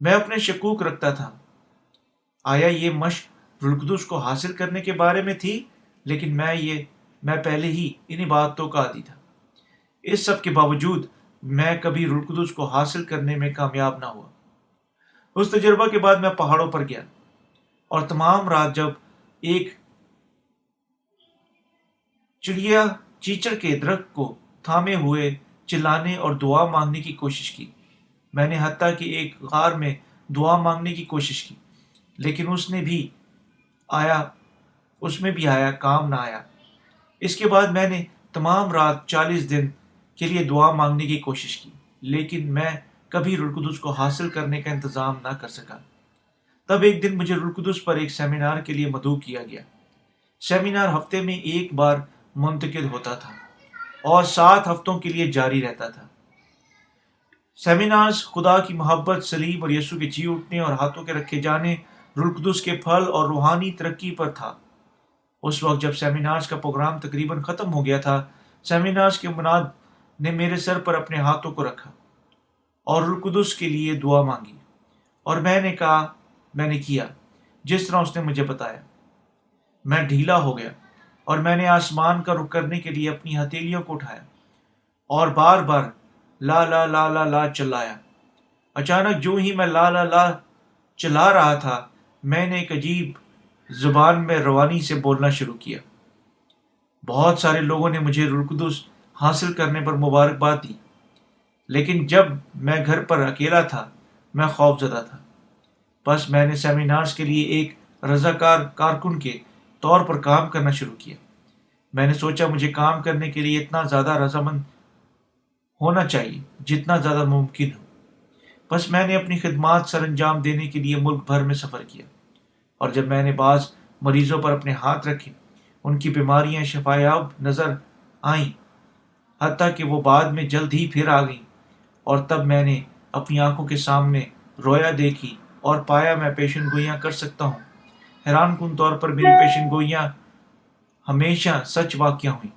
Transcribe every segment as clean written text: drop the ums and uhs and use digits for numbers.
میں اپنے شکوک رکھتا تھا، آیا یہ مشق روح القدس کو حاصل کرنے کے بارے میں تھی؟ لیکن میں پہلے ہی انہی باتوں کا عادی تھا۔ اس سب کے باوجود میں کبھی روح القدس کو حاصل کرنے میں کامیاب نہ ہوا۔ اس تجربہ کے بعد میں پہاڑوں پر گیا اور تمام رات جب ایک چڑیا چیچڑ کے درخت کو تھامے ہوئے چلانے اور دعا مانگنے کی کوشش کی۔ میں نے حتیٰ کہ ایک غار میں دعا مانگنے کی کوشش کی، لیکن اس میں بھی آیا کام نہ آیا۔ اس کے بعد میں نے تمام رات 40 دن کے لیے دعا مانگنے کی کوشش کی، لیکن میں کبھی روح القدس کو حاصل کرنے کا انتظام نہ کر سکا۔ تب ایک دن مجھے روح القدس پر ایک سیمینار کے لیے مدعو کیا گیا۔ سیمینار ہفتے میں ایک بار منعقد ہوتا تھا اور 7 ہفتوں کے لیے جاری رہتا تھا۔ سیمینارز خدا کی محبت، صلیب اور یسوع کے جی اٹھنے اور ہاتھوں کے رکھے جانے، روح القدس کے پھل اور روحانی ترقی پر تھا۔ اس وقت جب سیمینارز کا پروگرام تقریباً ختم ہو گیا تھا، سیمینارز کے مناد نے میرے سر پر اپنے ہاتھوں کو رکھا اور روح القدس کے لیے دعا مانگی، اور میں نے کیا جس طرح اس نے مجھے بتایا۔ میں ڈھیلا ہو گیا اور میں نے آسمان کا رخ کرنے کے لیے اپنی ہتھیلیوں کو اٹھایا اور بار بار لا لا لا لا لا چلایا۔ اچانک جو ہی میں لا لا لا چلا رہا تھا، میں نے ایک عجیب زبان میں روانی سے بولنا شروع کیا۔ بہت سارے لوگوں نے مجھے روح القدس حاصل کرنے پر مبارکباد دی، لیکن جب میں گھر پر اکیلا تھا میں خوف زدہ تھا۔ بس میں نے سیمینارز کے لیے ایک رضاکار کارکن کے طور پر کام کرنا شروع کیا۔ میں نے سوچا مجھے کام کرنے کے لیے اتنا زیادہ رضامند ہونا چاہیے جتنا زیادہ ممکن ہو۔ بس میں نے اپنی خدمات سر انجام دینے کے لیے ملک بھر میں سفر کیا، اور جب میں نے بعض مریضوں پر اپنے ہاتھ رکھے، ان کی بیماریاں شفا یاب نظر آئیں، حتیٰ کہ وہ بعد میں جلد ہی پھر آ گئیں۔ اور تب میں نے اپنی آنکھوں کے سامنے رویا دیکھی اور پایا میں پیشن گوئیاں کر سکتا ہوں۔ حیران کن طور پر میری پیشن گوئیاں ہمیشہ سچ واقع ہوئیں۔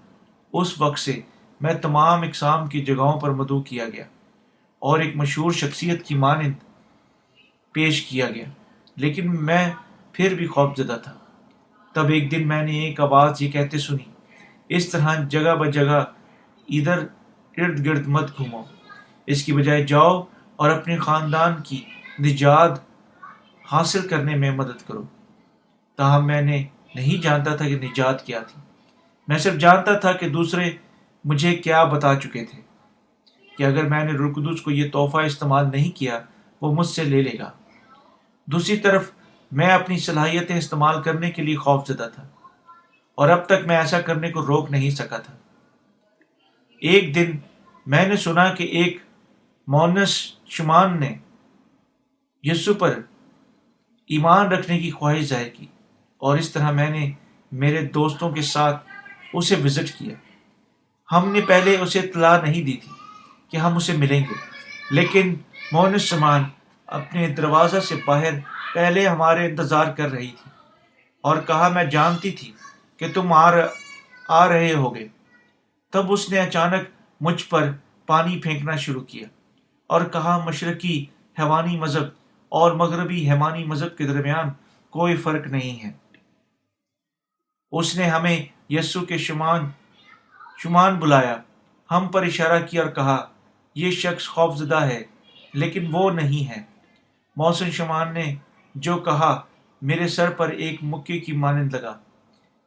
اس وقت سے میں تمام اقسام کی جگہوں پر مدعو کیا گیا اور ایک مشہور شخصیت کی مانند پیش کیا گیا، لیکن میں پھر بھی خوف زدہ تھا۔ تب ایک دن میں نے ایک آواز یہ کہتے سنی، اس طرح جگہ بجگہ ادھر ارد گرد مت گھومو، اس کی بجائے جاؤ اور اپنے خاندان کی نجات حاصل کرنے میں مدد کرو۔ تاہم میں نے نہیں جانتا تھا کہ نجات کیا تھی۔ میں صرف جانتا تھا کہ دوسرے مجھے کیا بتا چکے تھے، کہ اگر میں نے روح القدس کو یہ تحفہ استعمال نہیں کیا وہ مجھ سے لے لے گا۔ دوسری طرف میں اپنی صلاحیتیں استعمال کرنے کے لیے خوف زدہ تھا، اور اب تک میں ایسا کرنے کو روک نہیں سکا تھا۔ ایک دن میں نے سنا کہ ایک مونس شمان نے یسوع پر ایمان رکھنے کی خواہش ظاہر کی، اور اس طرح میں نے میرے دوستوں کے ساتھ اسے وزٹ کیا۔ ہم نے پہلے اسے اطلاع نہیں دی تھی کہ ہم اسے ملیں گے، لیکن مونس شمان اپنے دروازہ سے باہر پہلے ہمارے انتظار کر رہی تھی اور کہا میں جانتی تھی کہ تم آ رہے ہوگے۔ تب اس نے اچانک مجھ پر پانی پھینکنا شروع کیا اور کہا مشرقی حیوانی مذہب اور مغربی حیوانی مذہب کے درمیان کوئی فرق نہیں ہے۔ اس نے ہمیں یسوع کے شمان بلایا، ہم پر اشارہ کیا اور کہا یہ شخص خوف زدہ ہے لیکن وہ نہیں ہے۔ موسم شمان نے جو کہا میرے سر پر ایک مکے کی مانند لگا۔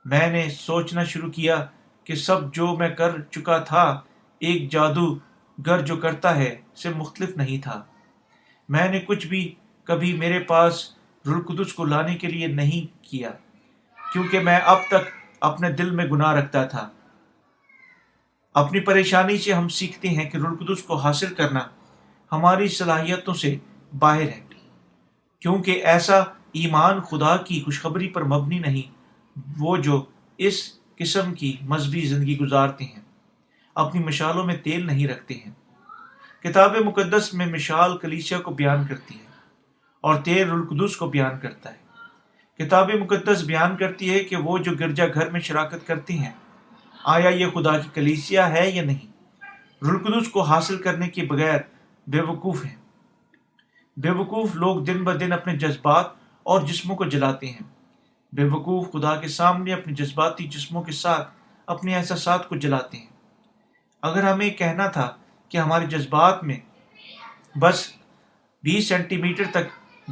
میں نے سوچنا شروع کیا کہ سب جو میں کر چکا تھا ایک جادوگر جو کرتا ہے سے مختلف نہیں تھا۔ میں نے کچھ بھی کبھی میرے پاس روح القدس کو لانے کے لیے نہیں کیا، کیونکہ میں اب تک اپنے دل میں گناہ رکھتا تھا۔ اپنی پریشانی سے ہم سیکھتے ہیں کہ روح القدس کو حاصل کرنا ہماری صلاحیتوں سے باہر ہے، کیونکہ ایسا ایمان خدا کی خوشخبری پر مبنی نہیں۔ وہ جو اس قسم کی مذہبی زندگی گزارتے ہیں اپنی مشالوں میں تیل نہیں رکھتے ہیں۔ کتاب مقدس میں مشال کلیسیا کو بیان کرتی ہے اور تیل روح القدس کو بیان کرتا ہے۔ کتاب مقدس بیان کرتی ہے کہ وہ جو گرجا گھر میں شراکت کرتے ہیں آیا یہ خدا کی کلیسیا ہے یا نہیں۔ روح القدس کو حاصل کرنے کے بغیر بے وقوف ہیں۔ بیوقوف لوگ دن بدن اپنے جذبات اور جسموں کو جلاتے ہیں۔ بیوقوف خدا کے سامنے اپنے جذباتی جسموں کے ساتھ اپنے احساسات کو جلاتے ہیں۔ اگر ہمیں کہنا تھا کہ ہمارے جذبات میں بس 20 سینٹی میٹر تک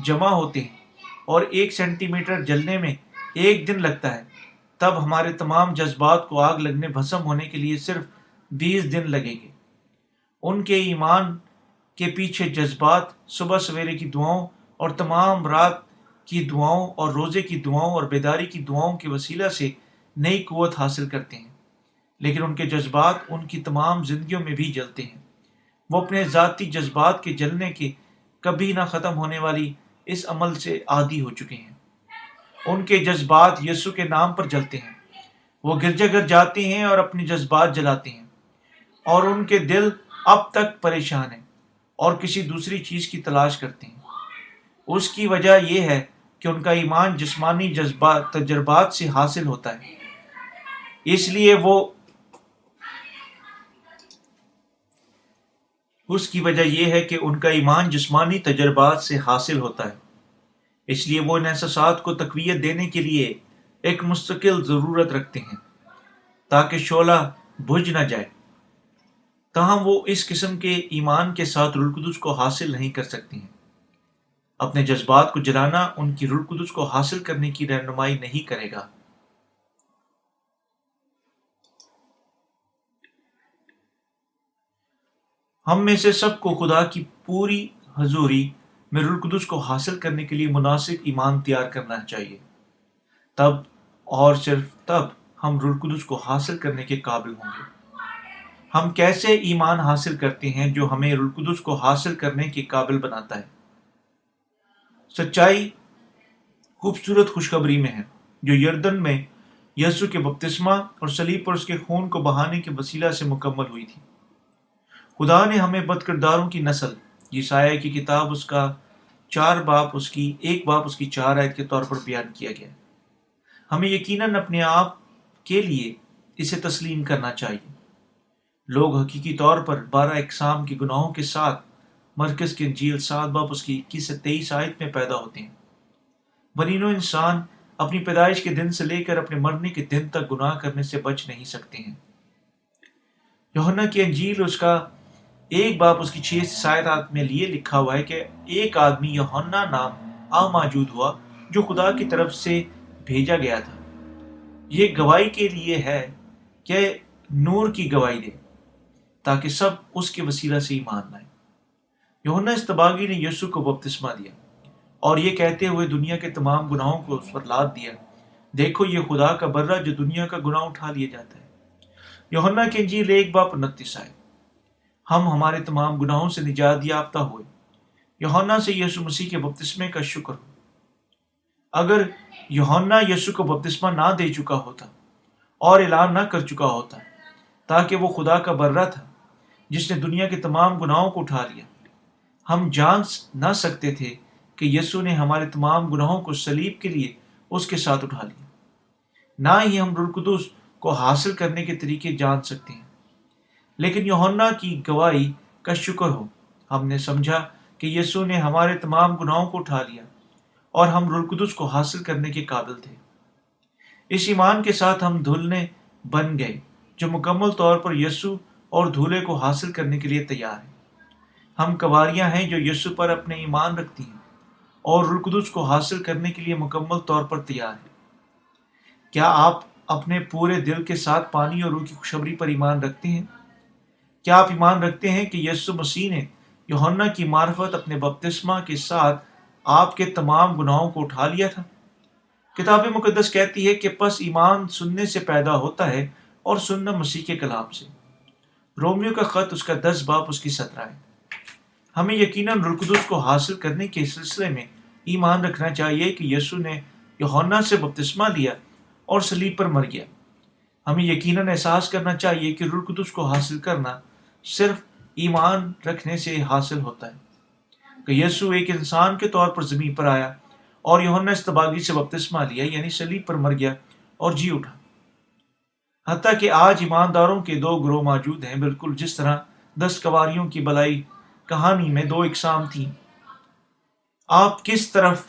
جمع ہوتے ہیں اور 1 سینٹی میٹر جلنے میں 1 دن لگتا ہے، تب ہمارے تمام جذبات کو آگ لگنے بھسم ہونے کے لیے صرف 20 دن لگیں گے۔ ان کے ایمان کے پیچھے جذبات صبح سویرے کی دعاؤں اور تمام رات کی دعاؤں اور روزے کی دعاؤں اور بیداری کی دعاؤں کے وسیلہ سے نئی قوت حاصل کرتے ہیں، لیکن ان کے جذبات ان کی تمام زندگیوں میں بھی جلتے ہیں۔ وہ اپنے ذاتی جذبات کے جلنے کے کبھی نہ ختم ہونے والی اس عمل سے عادی ہو چکے ہیں۔ ان کے جذبات یسوع کے نام پر جلتے ہیں۔ وہ گرجا گھر جاتے ہیں اور اپنے جذبات جلاتے ہیں، اور ان کے دل اب تک پریشان ہیں اور کسی دوسری چیز کی تلاش کرتے ہیں۔ اس کی وجہ یہ ہے کہ ان کا ایمان جسمانی تجربات سے حاصل ہوتا ہے، اس لیے وہ ان احساسات کو تقویت دینے کے لیے ایک مستقل ضرورت رکھتے ہیں تاکہ شعلہ بجھ نہ جائے۔ تاہم وہ اس قسم کے ایمان کے ساتھ روح القدس کو حاصل نہیں کر سکتے ہیں۔ اپنے جذبات کو جلانا ان کی روح القدس کو حاصل کرنے کی رہنمائی نہیں کرے گا۔ ہم میں سے سب کو خدا کی پوری حضوری میں روح القدس کو حاصل کرنے کے لیے مناسب ایمان تیار کرنا چاہیے۔ تب اور صرف تب ہم روح القدس کو حاصل کرنے کے قابل ہوں گے۔ ہم کیسے ایمان حاصل کرتے ہیں جو ہمیں روح القدس کو حاصل کرنے کے قابل بناتا ہے؟ سچائی خوبصورت خوشخبری میں ہے جو یردن میں یسوع کے بپتسمہ اور صلیب پر اس کے خون کو بہانے کے وسیلہ سے مکمل ہوئی تھی۔ خدا نے ہمیں بد کرداروں کی نسل، یسایہ کی کتاب اس کا 4 باب اس کی 1 باب اس کی 4 آیت کے طور پر بیان کیا گیا۔ ہمیں یقیناً اپنے آپ کے لیے اسے تسلیم کرنا چاہیے۔ لوگ حقیقی طور پر 12 اقسام کے گناہوں کے ساتھ مرکز کی انجیل 7 باب اس کی 21 سے 23 آیت میں پیدا ہوتے ہیں۔ بنی نوع انسان اپنی پیدائش کے دن سے لے کر اپنے مرنے کے دن تک گناہ کرنے سے بچ نہیں سکتے ہیں۔ یوحنا کی انجیل اس کا 1 باب اس کی 6 سے 7 آیت میں لیے لکھا ہوا ہے کہ ایک آدمی یوحنا نام موجود ہوا جو خدا کی طرف سے بھیجا گیا تھا۔ یہ گواہی کے لیے ہے کہ نور کی گواہی دے تاکہ سب اس کے وسیلہ سے ایمان لائیں۔ یوحنا استباغی نے یسوع کو بپتسمہ دیا اور یہ کہتے ہوئے دنیا کے تمام گناہوں کو اس پر لاد دیا، دیکھو یہ خدا کا برہ جو دنیا کا گناہ اٹھا لیا جاتا ہے۔ یوحنا کی انجیل 1 باب 29 آیت۔ ہم ہمارے تمام گناہوں سے نجات یافتہ ہوئے یوحنا سے یسوع مسیح کے بپتسمے کا شکر ہو۔ اگر یوحنا یسوع کو بپتسمہ نہ دے چکا ہوتا اور اعلان نہ کر چکا ہوتا تاکہ وہ خدا کا برہ تھا جس نے دنیا کے تمام گناہوں کو اٹھا لیا، ہم جان نہ سکتے تھے کہ یسوع نے ہمارے تمام گناہوں کو صلیب کے لیے اس کے ساتھ اٹھا لیا۔ نہ ہی ہم روح القدس کو حاصل کرنے کے طریقے جان سکتے ہیں، لیکن یوحنا کی گواہی کا شکر ہو، ہم نے سمجھا کہ یسوع نے ہمارے تمام گناہوں کو اٹھا لیا اور ہم روح القدس کو حاصل کرنے کے قابل تھے۔ اس ایمان کے ساتھ ہم دھلنے بن گئے جو مکمل طور پر یسوع اور دھولے کو حاصل کرنے کے لیے تیار ہیں۔ ہم کواریاں ہیں جو یسوع پر اپنے ایمان رکھتی ہیں اور روح القدس کو حاصل کرنے کے لیے مکمل طور پر تیار ہیں۔ کیا آپ اپنے پورے دل کے ساتھ پانی اور روح کی خوشخبری پر ایمان رکھتے ہیں؟ کیا آپ ایمان رکھتے ہیں کہ یسوع مسیح نے یوحنا کی معرفت اپنے بپتسمہ کے ساتھ آپ کے تمام گناہوں کو اٹھا لیا تھا؟ کتاب مقدس کہتی ہے کہ پس ایمان سننے سے پیدا ہوتا ہے اور سننا مسیح کے کلام سے۔ رومیو کا خط اس کا 10 باب اس کی 17 ہے۔ ہمیں یقیناً روح القدس کو حاصل کرنے کے سلسلے میں ایمان رکھنا چاہیے کہ یسوع نے یوحنا سے بپتسمہ لیا اور صلیب پر مر گیا۔ ہمیں یقیناً احساس کرنا چاہیے کہ روح القدس کو حاصل کرنا صرف ایمان رکھنے سے حاصل ہوتا ہے کہ یسوع ایک انسان کے طور پر زمین پر آیا اور یوحنا استباغی سے بپتسمہ لیا، یعنی صلیب پر مر گیا اور جی اٹھا۔ حتیٰ کہ آج ایمانداروں کے 2 گروہ موجود ہیں، بالکل جس طرح 10 کواریوں کی بلائی کہانی میں 2 اقسام تھیں۔ آپ کس طرف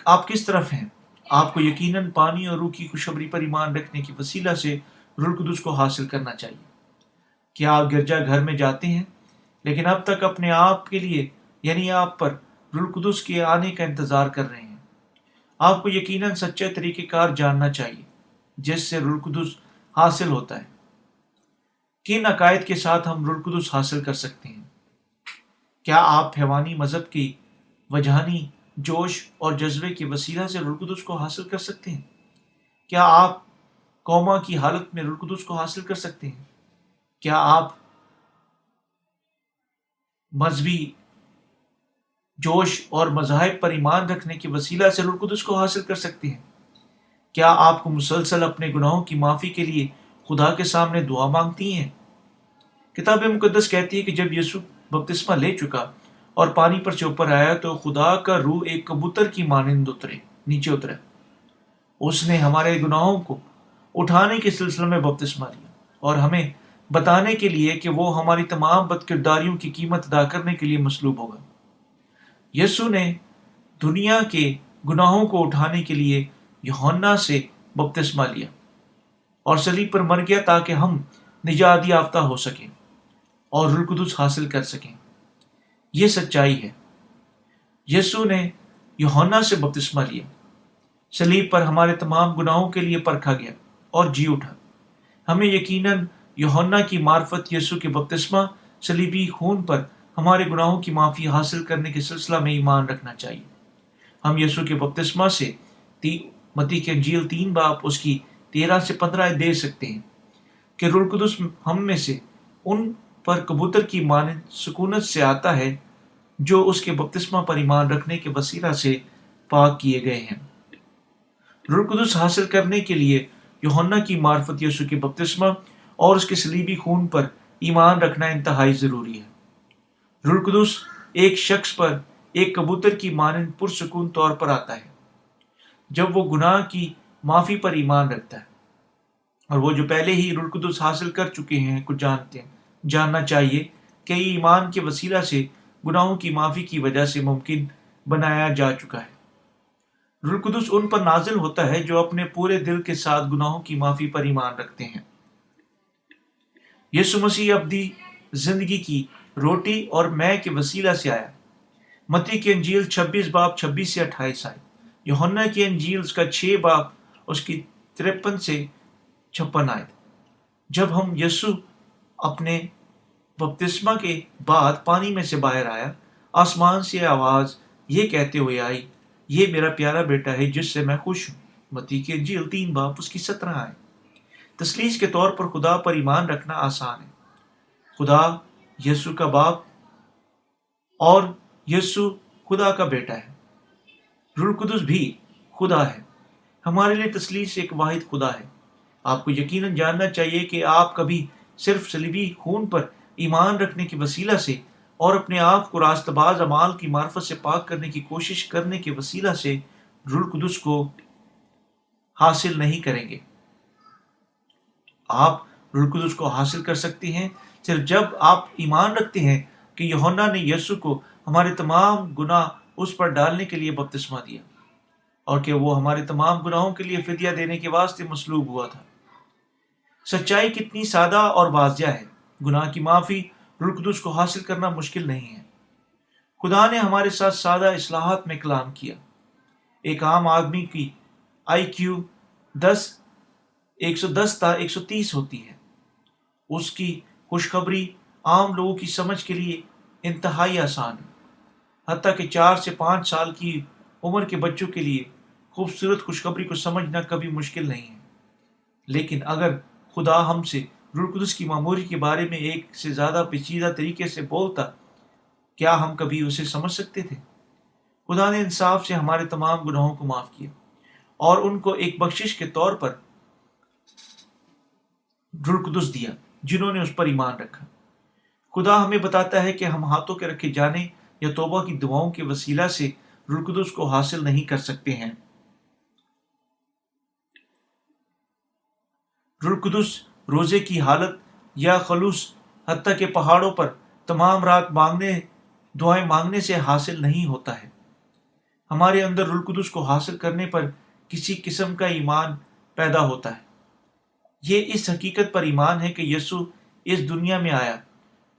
آپ کس طرف ہیں؟ آپ کو یقیناً پانی اور روح کی خوشخبری پر ایمان رکھنے کی وسیلہ سے روح القدس کو حاصل کرنا چاہیے۔ کیا آپ گرجا گھر میں جاتے ہیں لیکن اب تک اپنے آپ کے لیے یعنی آپ پر روح القدس کے آنے کا انتظار کر رہے ہیں؟ آپ کو یقیناً سچا طریقہ کار جاننا چاہیے جس سے روح القدس حاصل ہوتا ہے۔ کن عقائد کے ساتھ ہم روح القدس حاصل کر سکتے ہیں؟ کیا آپ حیوانی مذہب کی وجہانی جوش اور جذبے کے وسیلہ سے روح القدس کو حاصل کر سکتے ہیں؟ کیا آپ کوما کی حالت میں روح القدس کو حاصل کر سکتے ہیں؟ کیا آپ مذہبی جوش اور مذاہب پر ایمان رکھنے کے وسیلہ سے روح القدس کو حاصل کر سکتے ہیں؟ کیا آپ کو مسلسل اپنے گناہوں کی معافی کے لیے خدا کے سامنے دعا مانگتی ہیں؟ کتاب مقدس کہتی ہے کہ جب یسوع بپتسمہ لے چکا اور پانی پر سے اوپر آیا تو خدا کا روح ایک کبوتر کی مانند نیچے اترا۔ اس نے ہمارے گناہوں کو اٹھانے کے سلسلے میں بپتسمہ لیا اور ہمیں بتانے کے لیے کہ وہ ہماری تمام بد کرداریوں کی قیمت ادا کرنے کے لیے مصلوب ہوگا۔ یسوع نے دنیا کے گناہوں کو اٹھانے کے لیے یوحنا سے بپتسمہ لیا اور صلیب پر مر گیا تاکہ ہم نجات یافتہ ہو سکیں اور روح القدس حاصل کر سکیں۔ یہ سچائی ہے۔ یسوع نے یوحنا سے بپتسمہ لیا، صلیب پر ہمارے تمام گناہوں کے لیے پرکھا گیا اور جی اٹھا۔ ہمیں یقیناً یوحنا کی معرفت یسوع کے بپتسمہ صلیبی خون پر ہمارے گناہوں کی معافی حاصل کرنے کے سلسلہ میں ایمان رکھنا چاہیے۔ ہم یسوع کے بپتسمہ سے متی کی انجیل 3 باب اس کی 13 سے 15 دے سکتے ہیں کہ روح القدس ہم میں سے ان پر کبوتر کی مانند سکونت سے آتا ہے جو اس کے بپتسمہ پر ایمان رکھنے کے وسیلہ سے پاک کیے گئے ہیں۔ روح القدس حاصل کرنے کے لیے یوحنا کی معرفت یسوع کے بپتسمہ اور اس کے صلیبی خون پر ایمان رکھنا انتہائی ضروری ہے۔ روح القدس ایک شخص پر ایک کبوتر کی مانند پرسکون طور پر آتا ہے جب وہ گناہ کی معافی پر ایمان رکھتا ہے، اور وہ جو پہلے ہی روح القدس حاصل کر چکے ہیں کو جاننا چاہیے کہ یہ ایمان کے وسیلہ سے گناہوں کی معافی کی وجہ سے ممکن بنایا جا چکا ہے۔ روح القدس ان پر نازل ہوتا ہے جو اپنے پورے دل کے ساتھ گناہوں کی معافی پر ایمان رکھتے ہیں۔ یسوع مسیح ابدی زندگی کی روٹی اور مے کے وسیلہ سے آیا۔ متی کی انجیل 26 باب 26 سے 28 آئے، یوحنا کی انجیل اس کا 6 باب اس کی 53 سے 56 آئے۔ جب ہم یسوع اپنے بپتسمہ کے بعد پانی میں سے باہر آیا، آسمان سے آواز یہ کہتے ہوئے آئی، یہ میرا پیارا بیٹا ہے جس سے میں خوش ہوں۔ متی کی انجیل 3 باب اس کی 17 آئے۔ تثلیث کے طور پر خدا پر ایمان رکھنا آسان ہے۔ خدا یسوع کا باپ اور یسوع خدا کا بیٹا ہے۔ روح القدس بھی خدا ہے۔ ہمارے لیے تثلیث ایک واحد خدا ہے۔ آپ کو یقیناً جاننا چاہیے کہ آپ کبھی صرف صلیبی خون پر ایمان رکھنے کے وسیلہ سے اور اپنے آپ کو راست باز اعمال کی معرفت سے پاک کرنے کی کوشش کرنے کے وسیلہ سے روح القدس کو حاصل نہیں کریں گے۔ آپ روح القدس کو حاصل کر سکتے ہیں صرف جب آپ ایمان رکھتے ہیں کہ یوحنا نے یسوع کو ہمارے تمام گناہ اس پر ڈالنے کے لیے بپتسمہ دیا اور کہ وہ ہمارے تمام گناہوں کے لیے فدیہ دینے کے واسطے مصلوب ہوا تھا۔ سچائی کتنی سادہ اور واضح ہے۔ گناہ کی معافی روح القدس کو حاصل کرنا مشکل نہیں ہے۔ خدا نے ہمارے ساتھ سادہ اصلاحات میں کلام کیا۔ ایک عام آدمی کی IQ 110 تا 130 ہوتی ہے۔ اس کی خوشخبری عام لوگوں کی سمجھ کے لیے انتہائی آسان ہے، حتیٰ کہ 4 سے 5 سال کی عمر کے بچوں کے لیے خوبصورت خوشخبری کو سمجھنا کبھی مشکل نہیں ہے۔ لیکن اگر خدا ہم سے روح القدس کی معموری کے بارے میں ایک سے زیادہ پیچیدہ طریقے سے بولتا، کیا ہم کبھی اسے سمجھ سکتے تھے؟ خدا نے انصاف سے ہمارے تمام گناہوں کو معاف کیا اور ان کو ایک بخشش کے طور پر روح القدس دیا جنہوں نے اس پر ایمان رکھا۔ خدا ہمیں بتاتا ہے کہ ہم ہاتھوں کے رکھے جانے یا توبہ کی دعاؤں کے وسیلہ سے روح القدس کو حاصل نہیں کر سکتے ہیں۔ روح القدس روزے کی حالت یا خلوص، حتیٰ کہ پہاڑوں پر تمام رات مانگنے دعائیں مانگنے سے حاصل نہیں ہوتا ہے۔ ہمارے اندر روح القدس کو حاصل کرنے پر کسی قسم کا ایمان پیدا ہوتا ہے۔ یہ اس حقیقت پر ایمان ہے کہ یسوع اس دنیا میں آیا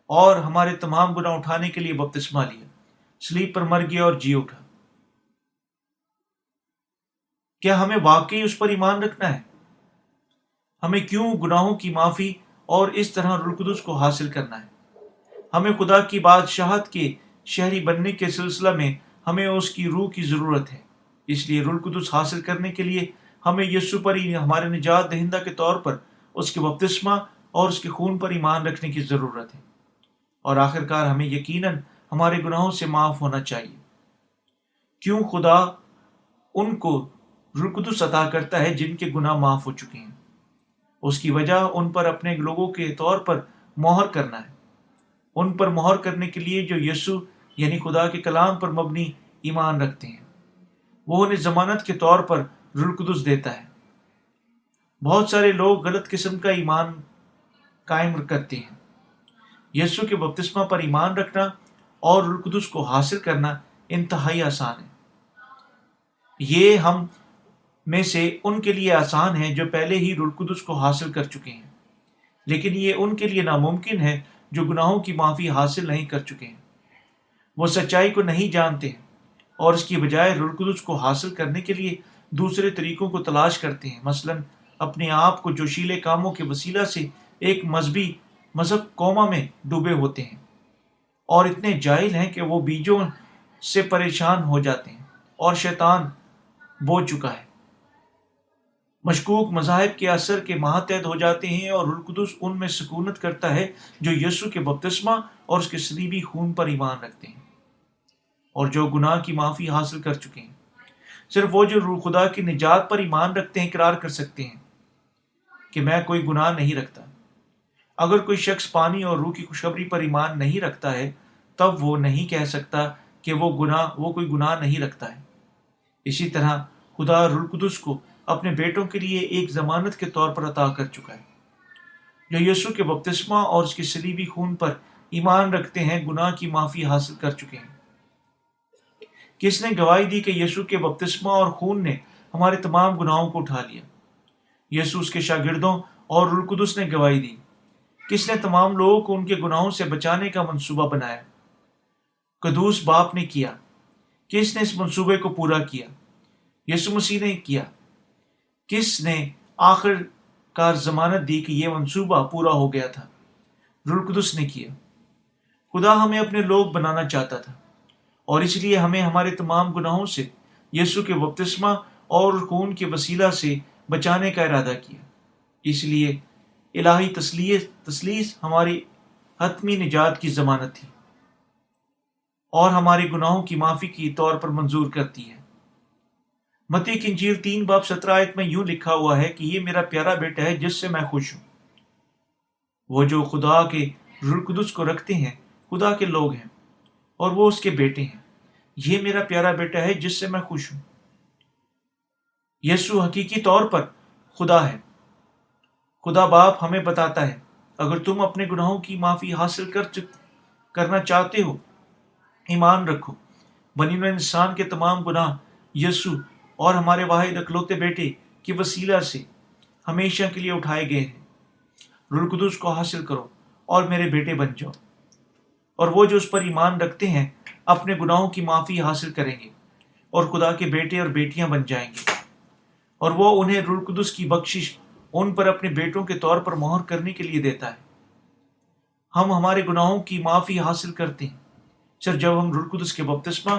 اور ہمارے تمام گناہ اٹھانے کے لیے بپتسمہ لیا، صلیب پر مر گیا اور جی اٹھا۔ کیا ہمیں واقعی اس پر ایمان رکھنا ہے؟ ہمیں کیوں گناہوں کی معافی اور اس طرح روح القدس کو حاصل کرنا ہے؟ ہمیں خدا کی بادشاہت کے شہری بننے کے سلسلہ میں ہمیں اس کی روح کی ضرورت ہے۔ اس لیے روح القدس حاصل کرنے کے لیے ہمیں یسوع پر ہی ہمارے نجات دہندہ کے طور پر اس کے بپتسمہ اور اس کے خون پر ایمان رکھنے کی ضرورت ہے۔ اور آخر کار ہمیں یقیناً ہمارے گناہوں سے معاف ہونا چاہیے۔ کیوں خدا ان کو روح القدس عطا کرتا ہے جن کے گناہ معاف ہو چکے ہیں؟ اس کی وجہ ان پر اپنے لوگوں کے طور پر مہر کرنا ہے، ان پر مہر کرنے کے لیے جو یسوع یعنی خدا کے کلام پر مبنی ایمان رکھتے ہیں۔ وہ انہیں ضمانت کے طور پر روح القدس دیتا ہے۔ بہت سارے لوگ غلط قسم کا ایمان قائم کرتے ہیں۔ یسوع کے بپتسمہ پر ایمان رکھنا اور روح القدس کو حاصل کرنا انتہائی آسان ہے۔ یہ ہم میں سے ان کے لیے آسان ہے جو پہلے ہی روح القدس کو حاصل کر چکے ہیں، لیکن یہ ان کے لیے ناممکن ہے جو گناہوں کی معافی حاصل نہیں کر چکے ہیں۔ وہ سچائی کو نہیں جانتے ہیں اور اس کی بجائے روح القدس کو حاصل کرنے کے لیے دوسرے طریقوں کو تلاش کرتے ہیں، مثلاً اپنے آپ کو جوشیلے کاموں کے وسیلہ سے ایک مذہب کوما میں ڈوبے ہوتے ہیں، اور اتنے جاہل ہیں کہ وہ بیجوں سے پریشان ہو جاتے ہیں اور شیطان بو چکا ہے، مشکوک مذاہب کے اثر کے ماتحت ہو جاتے ہیں، اور روح القدس ان میں سکونت کرتا ہے جو یسوع کے بپتسمہ اور اس کے صلیبی خون پر ایمان رکھتے ہیں اور جو گناہ کی معافی حاصل کر چکے ہیں۔ صرف وہ جو روح خدا کی نجات پر ایمان رکھتے ہیں اقرار کر سکتے ہیں کہ میں کوئی گناہ نہیں رکھتا۔ اگر کوئی شخص پانی اور روح کی خوشخبری پر ایمان نہیں رکھتا ہے تب وہ نہیں کہہ سکتا کہ وہ کوئی گناہ نہیں رکھتا ہے۔ اسی طرح خدا روح القدس کو اپنے بیٹوں کے لیے ایک ضمانت کے طور پر عطا کر چکا ہے۔ جو یسوع کے بپتسمہ اور اس کے صلیبی خون پر ایمان رکھتے ہیں گناہ کی معافی حاصل کر چکے ہیں۔ کس نے گواہی دی کہ یسوع کے بپتسمہ اور خون نے ہمارے تمام گناہوں کو اٹھا لیا؟ یسوع اس کے شاگردوں اور روح القدس نے گواہی دی۔ کس نے تمام لوگوں کو ان کے گناہوں سے بچانے کا منصوبہ بنایا؟ قدوس باپ نے کیا۔ کس نے اس منصوبے کو پورا کیا؟ یسوع مسیح نے کیا۔ کس نے آخر کار ضمانت دی کہ یہ منصوبہ پورا ہو گیا تھا؟ روح القدس نے کیا۔ خدا ہمیں اپنے لوگ بنانا چاہتا تھا اور اس لیے ہمیں ہمارے تمام گناہوں سے یسوع کے بپتسمہ اور خون کے وسیلہ سے بچانے کا ارادہ کیا۔ اس لیے الہی تثلیث ہماری حتمی نجات کی ضمانت تھی اور ہمارے گناہوں کی معافی کی طور پر منظور کرتی ہے۔ متی کی انجیل 3:17 میں یوں لکھا ہوا ہے کہ یہ میرا پیارا بیٹا ہے جس سے میں خوش ہوں۔ وہ جو خدا کے روح القدس کو رکھتے ہیں خدا کے لوگ ہیں اور وہ اس کے بیٹے ہیں۔ یہ میرا پیارا بیٹا ہے جس سے میں خوش ہوں۔ یسوع حقیقی طور پر خدا ہے۔ خدا باپ ہمیں بتاتا ہے اگر تم اپنے گناہوں کی معافی حاصل کرنا چاہتے ہو ایمان رکھو۔ بنی نوع انسان کے تمام گناہ یسوع اور ہمارے واحد اکلوتے بیٹے کے وسیلہ سے ہمیشہ کے لیے اٹھائے گئے ہیں۔ روح القدس کو حاصل کرو اور میرے بیٹے بن جاؤ، اور وہ جو اس پر ایمان رکھتے ہیں اپنے گناہوں کی معافی حاصل کریں گے اور خدا کے بیٹے اور بیٹیاں بن جائیں گے، اور وہ انہیں روح القدس کی بخشش ان پر اپنے بیٹوں کے طور پر مہر کرنے کے لیے دیتا ہے۔ ہم ہمارے گناہوں کی معافی حاصل کرتے ہیں صرف جب ہم روح القدس کے بپتسمہ،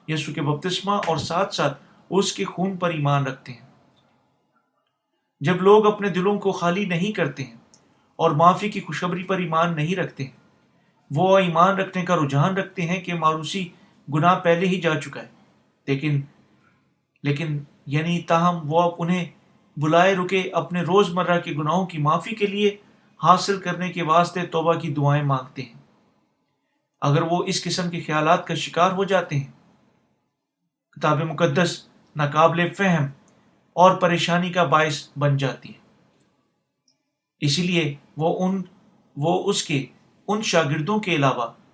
یسوع کے بپتسمہ اور ساتھ ساتھ اس کے خون پر ایمان رکھتے ہیں۔ جب لوگ اپنے دلوں کو خالی نہیں کرتے ہیں اور معافی کی خوشخبری پر ایمان نہیں رکھتے ہیں، وہ ایمان رکھنے کا رجحان رکھتے ہیں کہ معروسی گناہ پہلے ہی جا چکا ہے، لیکن یعنی تاہم وہ انہیں بلائے رکے اپنے روزمرہ کے گناہوں کی معافی کے لیے حاصل کرنے کے واسطے توبہ کی دعائیں مانگتے ہیں۔ اگر وہ اس قسم کے خیالات کا شکار ہو جاتے ہیں، کتاب مقدس ناقابل فہم اور پریشانی کا باعث بن جاتی ہے۔ اسی لیے وہ اس کے ان شاگردوں کے علاوہ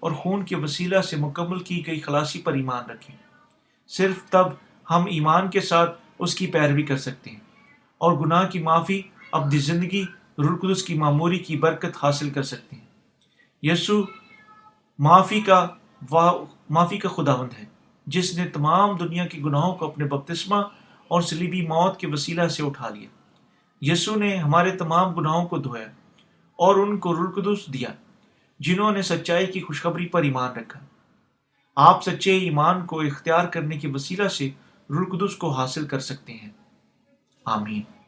اور خون کے وسیلہ سے مکمل کی گئی خلاصی پر ایمان رکھیں۔ صرف تب ہم ایمان کے ساتھ اس کی پیروی کر سکتے ہیں اور گناہ کی معافی، ابدی زندگی، روح القدس کی معموری کی برکت حاصل کر سکتے ہیں۔ یسوع معافی کا خداوند ہے، جس نے تمام دنیا کے گناہوں کو اپنے بپتسمہ اور صلیبی موت کے وسیلہ سے اٹھا لیا۔ یسوع نے ہمارے تمام گناہوں کو دھویا اور ان کو روح القدس دیا جنہوں نے سچائی کی خوشخبری پر ایمان رکھا۔ آپ سچے ایمان کو اختیار کرنے کے وسیلہ سے روح القدس کو حاصل کر سکتے ہیں۔ آمین۔